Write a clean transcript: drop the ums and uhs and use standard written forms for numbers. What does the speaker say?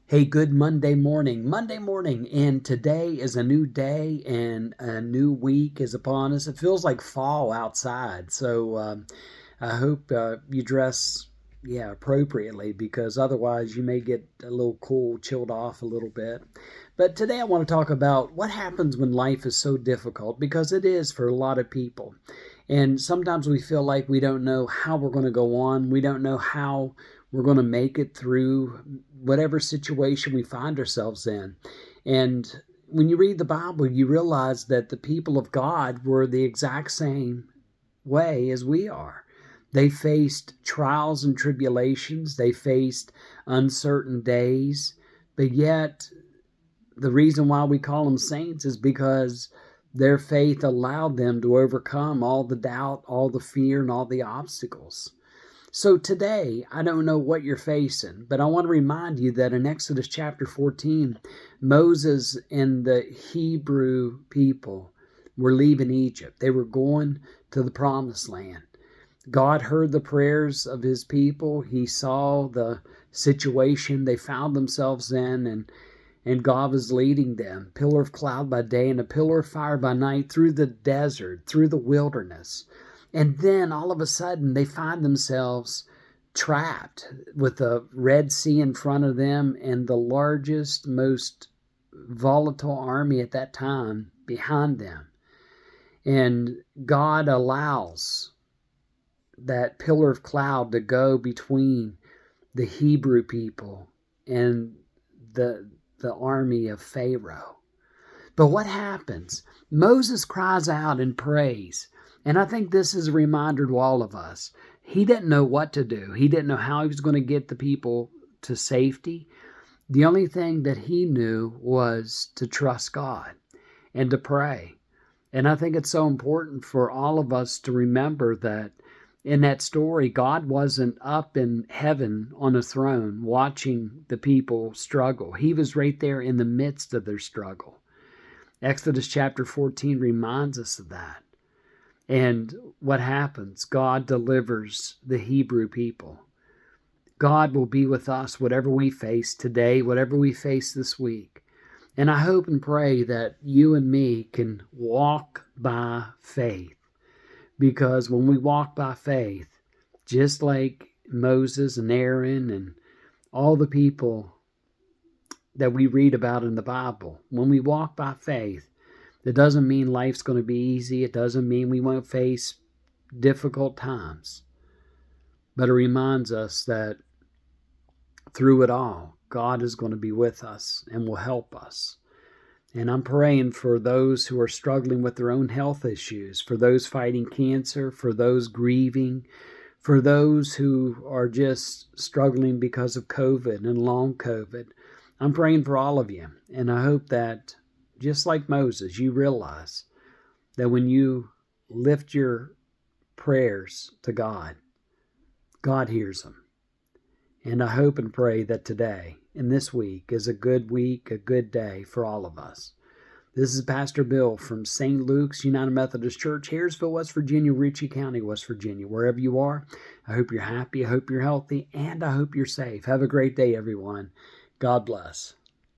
Hey, good Monday morning, and today is a new day and a new week is upon us. It feels like fall outside, so I hope you dress, appropriately because otherwise you may get a little cool, chilled off a little bit. But today I want to talk about what happens when life is so difficult because it is for a lot of people. And sometimes we feel like we don't know how we're going to go on. We don't know how we're going to make it through whatever situation we find ourselves in. And when you read the Bible, you realize that the people of God were the exact same way as we are. They faced trials and tribulations, they faced uncertain days, but yet the reason why we call them saints is because their faith allowed them to overcome all the doubt, all the fear, and all the obstacles. So today, I don't know what you're facing, but I want to remind you that in Exodus chapter 14, Moses and the Hebrew people were leaving Egypt. They were going to the promised land. God heard the prayers of his people. He saw the situation they found themselves in, and God was leading them, pillar of cloud by day and a pillar of fire by night, through the desert, through the wilderness. And then all of a sudden they find themselves trapped with the Red Sea in front of them and the largest, most volatile army at that time behind them. And God allows that pillar of cloud to go between the Hebrew people and the army of Pharaoh. But what happens? Moses cries out and prays. And I think this is a reminder to all of us. He didn't know what to do. He didn't know how he was going to get the people to safety. The only thing that he knew was to trust God and to pray. And I think it's so important for all of us to remember that in that story, God wasn't up in heaven on a throne watching the people struggle. He was right there in the midst of their struggle. Exodus chapter 14 reminds us of that. And what happens? God delivers the Hebrew people. God will be with us whatever we face today, whatever we face this week. And I hope and pray that you and me can walk by faith. Because when we walk by faith, just like Moses and Aaron and all the people that we read about in the Bible, when we walk by faith, it doesn't mean life's going to be easy. It doesn't mean we won't face difficult times. But it reminds us that through it all, God is going to be with us and will help us. And I'm praying for those who are struggling with their own health issues, for those fighting cancer, for those grieving, for those who are just struggling because of COVID and long COVID. I'm praying for all of you. And I hope that, just like Moses, you realize that when you lift your prayers to God, God hears them. And I hope and pray that today and this week is a good week, a good day for all of us. This is Pastor Bill from St. Luke's United Methodist Church, Harrisville, West Virginia, Ritchie County, West Virginia. Wherever you are, I hope you're happy, I hope you're healthy, and I hope you're safe. Have a great day, everyone. God bless.